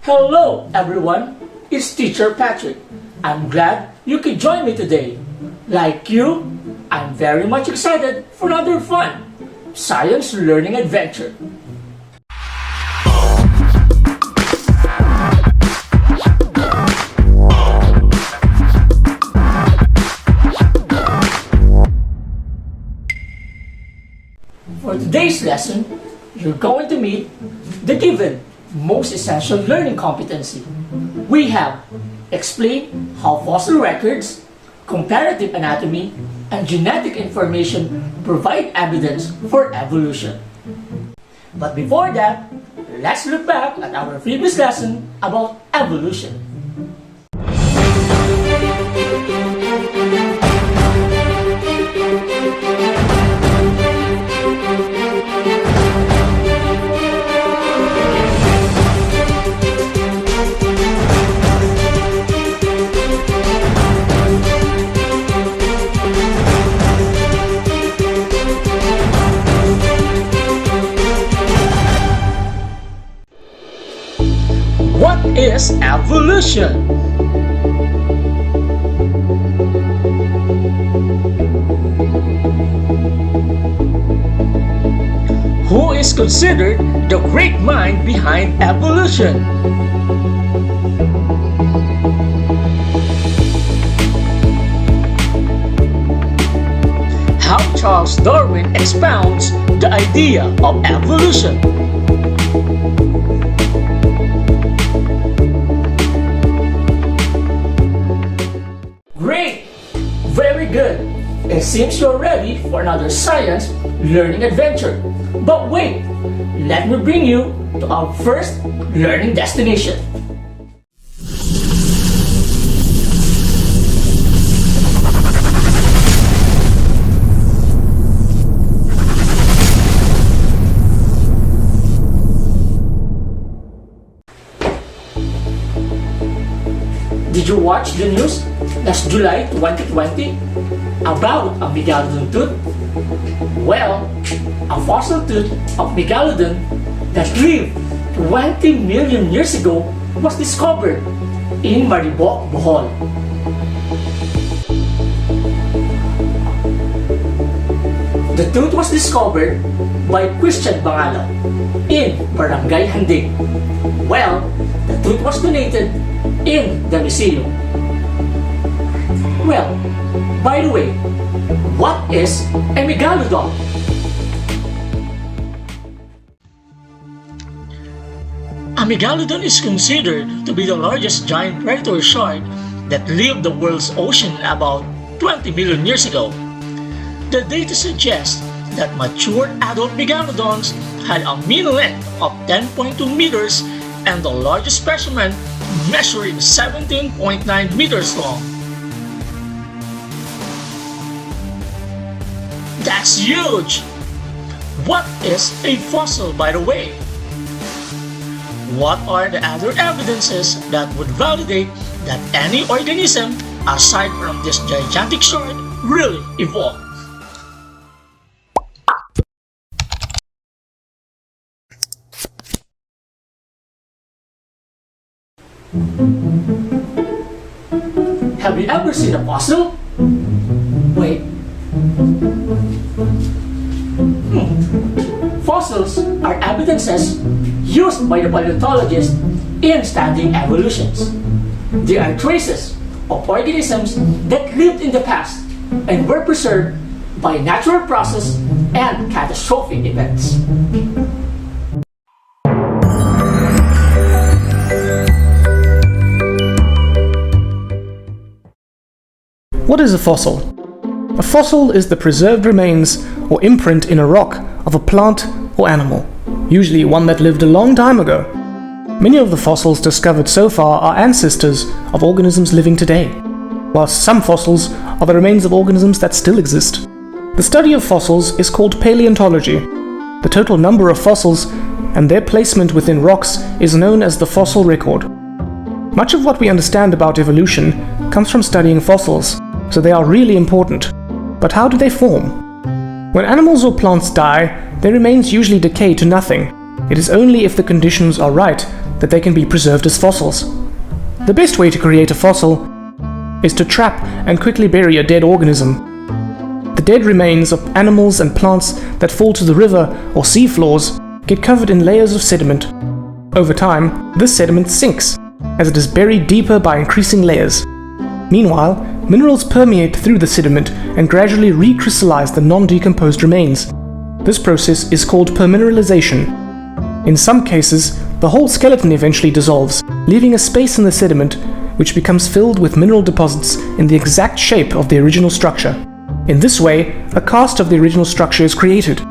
Hello everyone, it's Teacher Patrick. I'm glad you could join me today. Like you, I'm very much excited for another fun science learning adventure. For today's lesson, you're going to meet the given most essential learning competency. We have explain how fossil records, comparative anatomy, and genetic information provide evidence for evolution. But before that, let's look back at our previous lesson about evolution. What is evolution? Who is considered the great mind behind evolution? How Charles Darwin expounds the idea of evolution? Great! Very good! It seems you're ready for another science learning adventure. But wait! Let me bring you to our first learning destination. Did you watch the news last July 2020 about a megalodon tooth? Well, a fossil tooth of megalodon that lived 20 million years ago was discovered in Maribok, Bohol. The tooth was discovered by Christian Bangalo in Barangay Handig. Well, the tooth was donated in the museum. Well, by the way, what is a megalodon? A megalodon is considered to be the largest giant predator shark that lived the world's ocean about 20 million years ago. The data suggests that mature adult megalodons had a mean length of 10.2 meters and the largest specimen measuring 17.9 meters long. That's huge! What is a fossil, by the way? What are the other evidences that would validate that any organism, aside from this gigantic shark, really evolved? Have you ever seen a fossil? Wait. Fossils are evidences used by the paleontologists in studying evolutions. They are traces of organisms that lived in the past and were preserved by natural process and catastrophic events. What is a fossil? A fossil is the preserved remains or imprint in a rock of a plant or animal, usually one that lived a long time ago. Many of the fossils discovered so far are ancestors of organisms living today, whilst some fossils are the remains of organisms that still exist. The study of fossils is called paleontology. The total number of fossils and their placement within rocks is known as the fossil record. Much of what we understand about evolution comes from studying fossils, so they are really important. But how do they form? When animals or plants die, their remains usually decay to nothing. It is only if the conditions are right that they can be preserved as fossils. The best way to create a fossil is to trap and quickly bury a dead organism. The dead remains of animals and plants that fall to the river or sea floors get covered in layers of sediment. Over time, this sediment sinks, as it is buried deeper by increasing layers. Meanwhile, minerals permeate through the sediment and gradually recrystallize the non-decomposed remains. This process is called permineralization. In some cases, the whole skeleton eventually dissolves, leaving a space in the sediment which becomes filled with mineral deposits in the exact shape of the original structure. In this way, a cast of the original structure is created.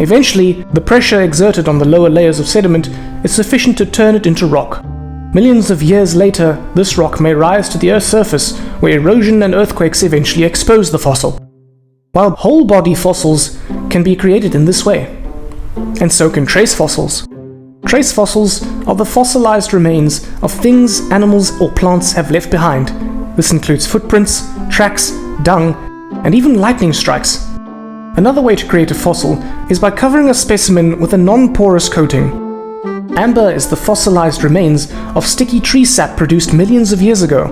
Eventually, the pressure exerted on the lower layers of sediment is sufficient to turn it into rock. Millions of years later, this rock may rise to the Earth's surface, where erosion and earthquakes eventually expose the fossil. While whole-body fossils can be created in this way. And so can trace fossils. Trace fossils are the fossilized remains of things animals or plants have left behind. This includes footprints, tracks, dung, and even lightning strikes. Another way to create a fossil is by covering a specimen with a non-porous coating. Amber is the fossilized remains of sticky tree sap produced millions of years ago.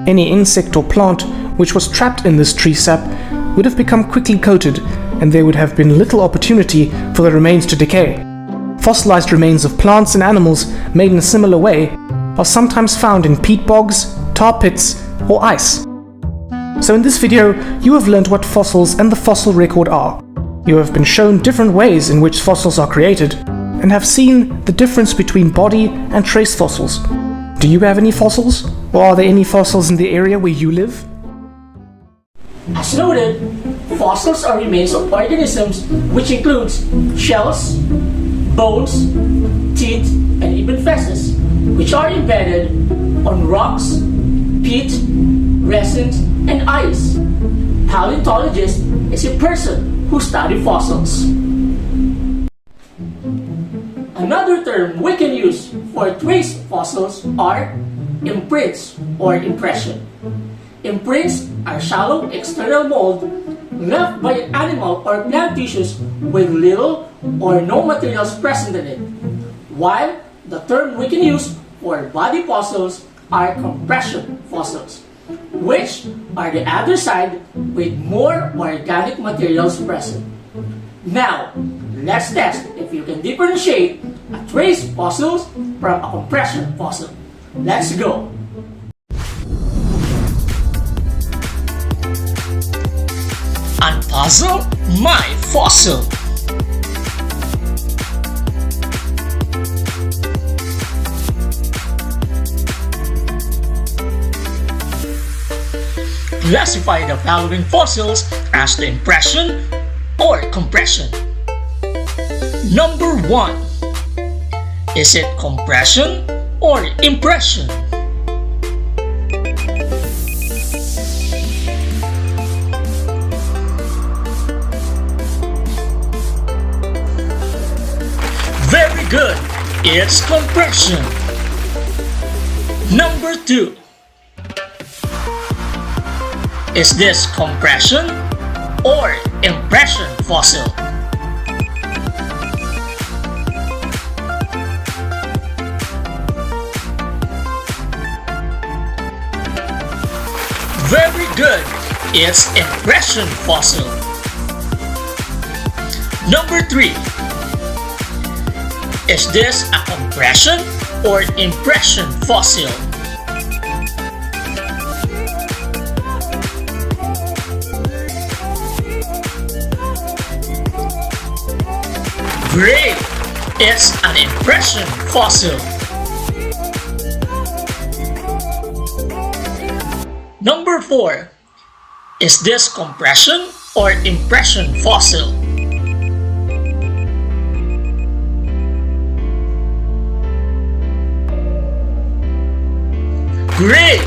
Any insect or plant which was trapped in this tree sap would have become quickly coated, and there would have been little opportunity for the remains to decay. Fossilized remains of plants and animals made in a similar way are sometimes found in peat bogs, tar pits, or ice. So in this video, you have learned what fossils and the fossil record are. You have been shown different ways in which fossils are created, and have seen the difference between body and trace fossils. Do you have any fossils? Or are there any fossils in the area where you live? As noted, fossils are remains of organisms which includes shells, bones, teeth, and even feces, which are embedded on rocks, peat, resins, and ice. Paleontologist is a person who studies fossils. Another term we can use for trace fossils are imprints or impression. Imprints are shallow external mold left by an animal or plant tissues with little or no materials present in it, while the term we can use for body fossils are compression fossils, which are the other side with more organic materials present. Now, let's test if you can differentiate a trace fossil from a compression fossil. Let's go! Unpuzzle my fossil! Classify the following fossils as the impression or compression. Number 1. Is it compression or impression? Very good! It's compression. Number 2. Is this compression or impression fossil? Very good! It's impression fossil. Number 3. Is this a compression or impression fossil? Great! It's an impression fossil. Number 4. Is this compression or impression fossil? Great!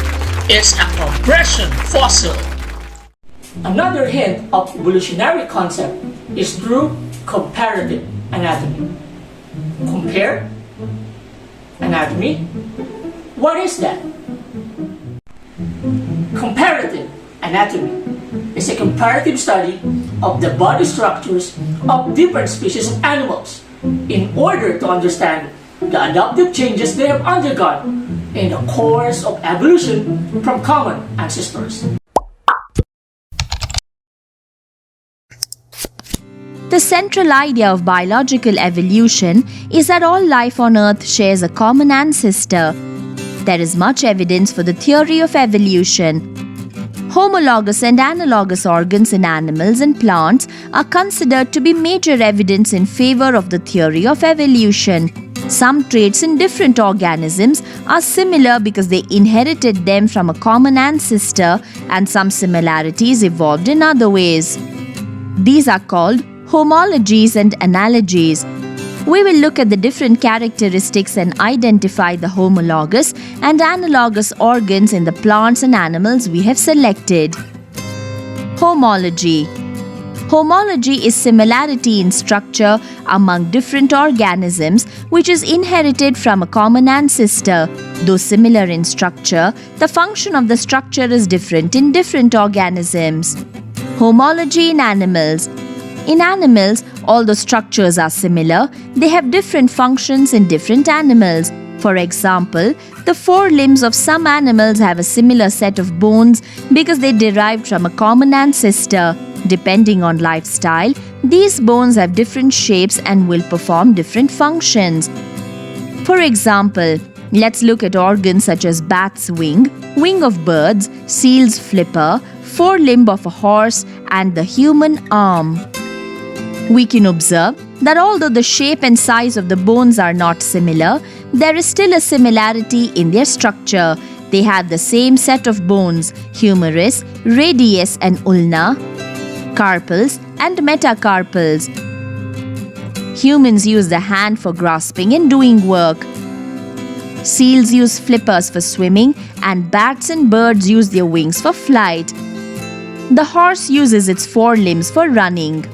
It's a compression fossil. Another hint of evolutionary concept is through comparative anatomy. Compare anatomy? What is that? Comparative anatomy is a comparative study of the body structures of different species of animals in order to understand the adaptive changes they have undergone in the course of evolution from common ancestors. The central idea of biological evolution is that all life on Earth shares a common ancestor. There is much evidence for the theory of evolution. Homologous and analogous organs in animals and plants are considered to be major evidence in favor of the theory of evolution. Some traits in different organisms are similar because they inherited them from a common ancestor, and some similarities evolved in other ways. These are called homologies and analogies. We will look at the different characteristics and identify the homologous and analogous organs in the plants and animals we have selected. Homology. Homology is similarity in structure among different organisms which is inherited from a common ancestor. Though similar in structure, the function of the structure is different in different organisms. Homology in animals. In animals, although structures are similar, they have different functions in different animals. For example, the forelimbs of some animals have a similar set of bones because they derived from a common ancestor. Depending on lifestyle, these bones have different shapes and will perform different functions. For example, let's look at organs such as bat's wing, wing of birds, seal's flipper, forelimb of a horse, and the human arm. We can observe that although the shape and size of the bones are not similar, there is still a similarity in their structure. They have the same set of bones: humerus, radius and ulna, carpals and metacarpals. Humans use the hand for grasping and doing work. Seals use flippers for swimming, and bats and birds use their wings for flight. The horse uses its forelimbs for running.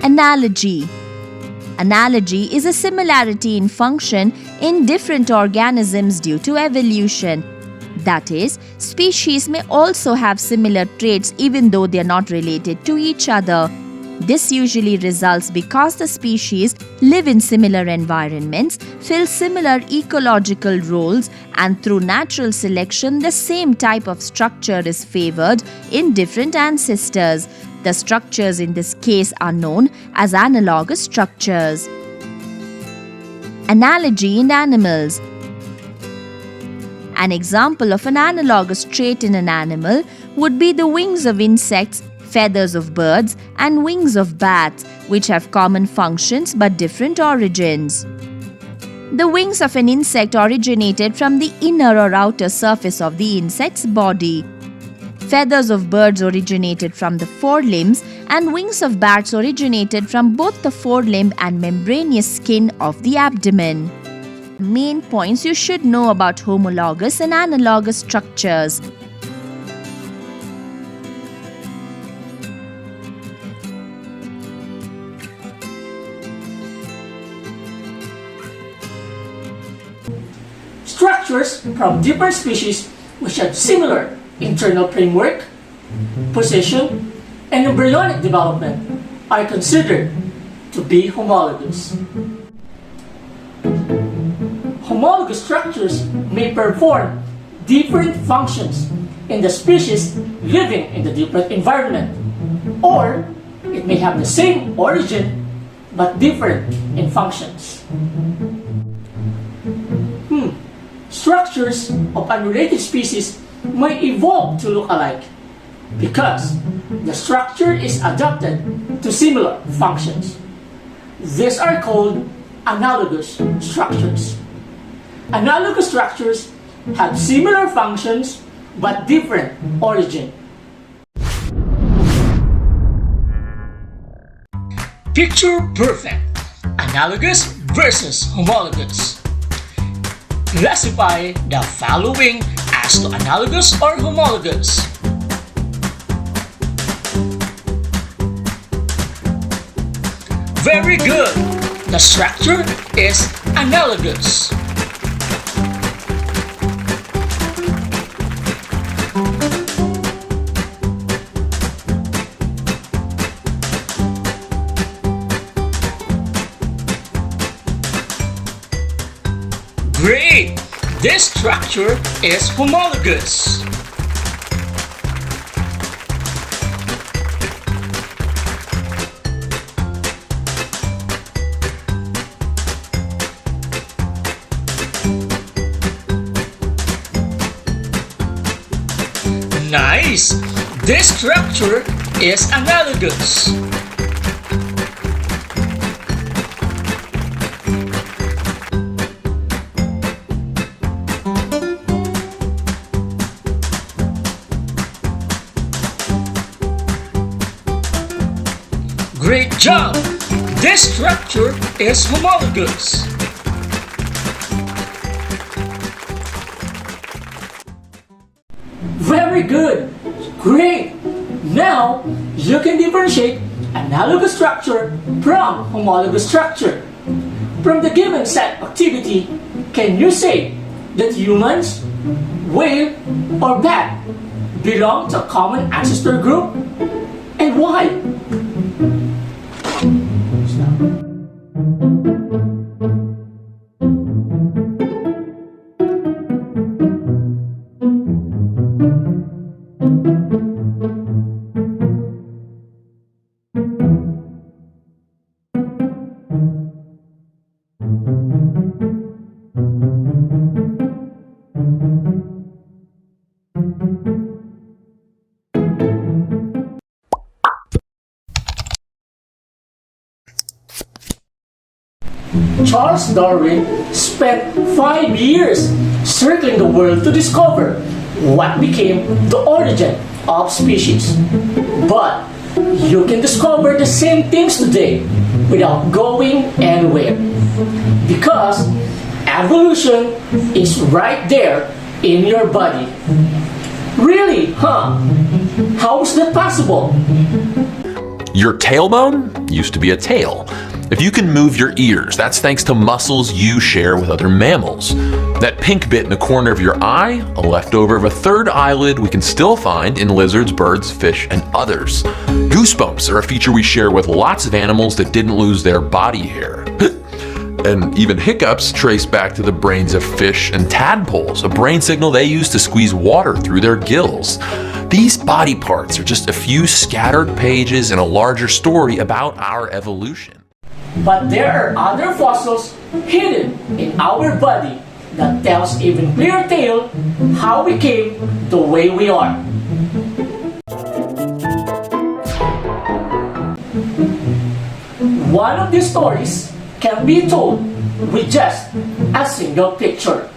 Analogy. Analogy is a similarity in function in different organisms due to evolution. That is, species may also have similar traits even though they are not related to each other. This usually results because the species live in similar environments, fill similar ecological roles, and through natural selection, the same type of structure is favored in different ancestors. The structures in this case are known as analogous structures. Analogy in animals. An example of an analogous trait in an animal would be the wings of insects, feathers of birds, and wings of bats, which have common functions but different origins. The wings of an insect originated from the inner or outer surface of the insect's body. Feathers of birds originated from the forelimbs, and wings of bats originated from both the forelimb and membranous skin of the abdomen. Main points you should know about homologous and analogous structures. Structures from different species which have similar internal framework, position, and embryonic development are considered to be homologous. Homologous structures may perform different functions in the species living in the different environment, or it may have the same origin but different in functions. Structures of unrelated species may evolve to look alike because the structure is adapted to similar functions. These are called analogous structures. Analogous structures have similar functions but different origin. Picture perfect. Analogous versus homologous. Classify the following as to analogous or homologous. Very good. The structure is analogous. This structure is homologous. Nice! This structure is analogous. Great job! This structure is homologous. Very good! Great! Now, you can differentiate analogous structure from homologous structure. From the given set activity, can you say that humans, whale, or bat belong to a common ancestor group? And why? Charles Darwin spent 5 years circling the world to discover what became the origin of species. But you can discover the same things today without going anywhere. Because evolution is right there in your body. Really, huh? How is that possible? Your tailbone used to be a tail. If you can move your ears, that's thanks to muscles you share with other mammals. That pink bit in the corner of your eye, a leftover of a third eyelid we can still find in lizards, birds, fish, and others. Goosebumps are a feature we share with lots of animals that didn't lose their body hair. And even hiccups trace back to the brains of fish and tadpoles, a brain signal they use to squeeze water through their gills. These body parts are just a few scattered pages in a larger story about our evolution. But there are other fossils hidden in our body that tells even clearer tale how we came the way we are. One of these stories can be told with just a single picture.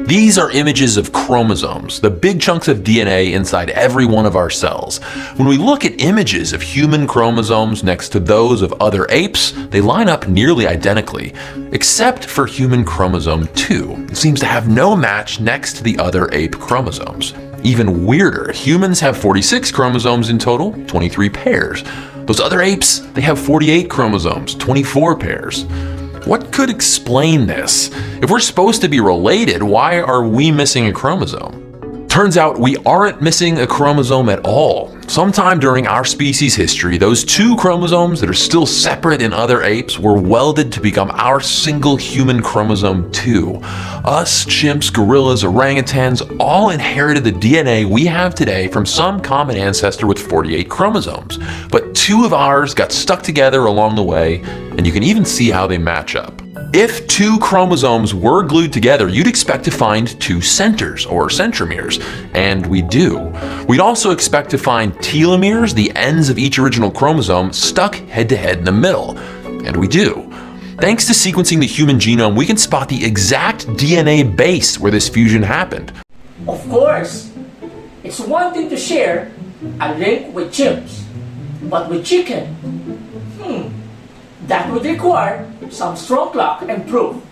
These are images of chromosomes, the big chunks of DNA inside every one of our cells. When we look at images of human chromosomes next to those of other apes, they line up nearly identically, except for human chromosome 2. It seems to have no match next to the other ape chromosomes. Even weirder, humans have 46 chromosomes in total, 23 pairs. Those other apes, they have 48 chromosomes, 24 pairs. What could explain this? If we're supposed to be related, why are we missing a chromosome? Turns out we aren't missing a chromosome at all. Sometime during our species history, those 2 chromosomes that are still separate in other apes were welded to become our single human chromosome 2. Us, chimps, gorillas, orangutans all inherited the DNA we have today from some common ancestor with 48 chromosomes. But 2 of ours got stuck together along the way, and you can even see how they match up. If 2 chromosomes were glued together, you'd expect to find 2 centers, or centromeres, and we do. We'd also expect to find telomeres, the ends of each original chromosome, stuck head-to-head in the middle, and we do. Thanks to sequencing the human genome, we can spot the exact DNA base where this fusion happened. Of course, it's one thing to share a link with chimps, but with chicken, that would require some strong clock and proof.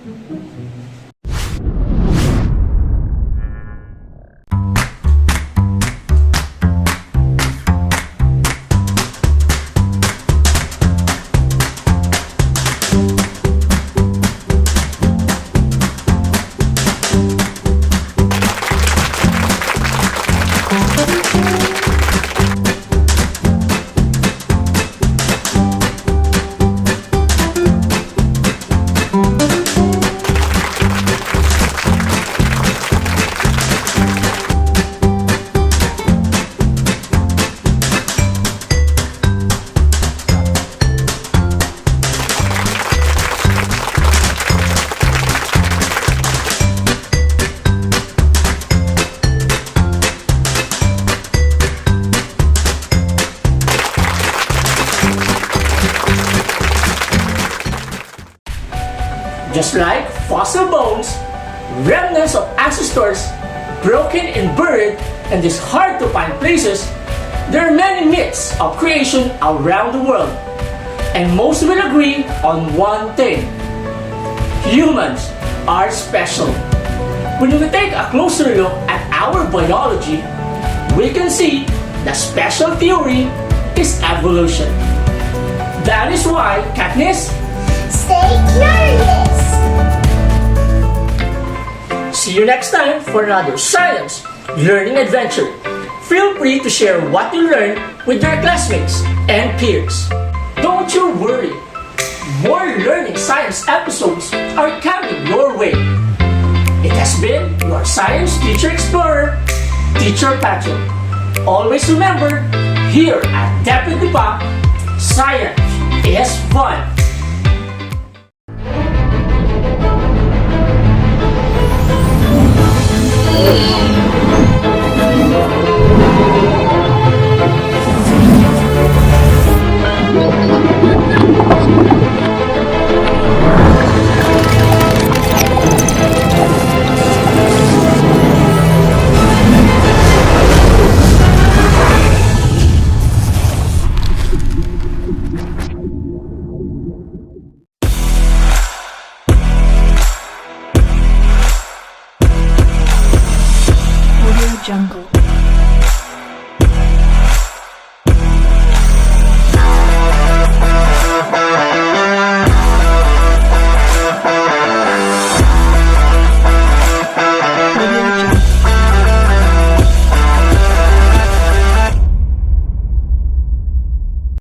Just like fossil bones, remnants of ancestors, broken and buried in these hard-to-find places, there are many myths of creation around the world. And most will agree on one thing. Humans are special. When we take a closer look at our biology, we can see the special theory is evolution. That is why, Katniss, Stay curious! see you next time for another science learning adventure. Feel free to share what you learned with your classmates and peers. Don't you worry, more learning science episodes are coming your way. It has been your science teacher explorer, Teacher Patrick. Always remember, here at Deputy Pop, science is fun. Audio Jungle.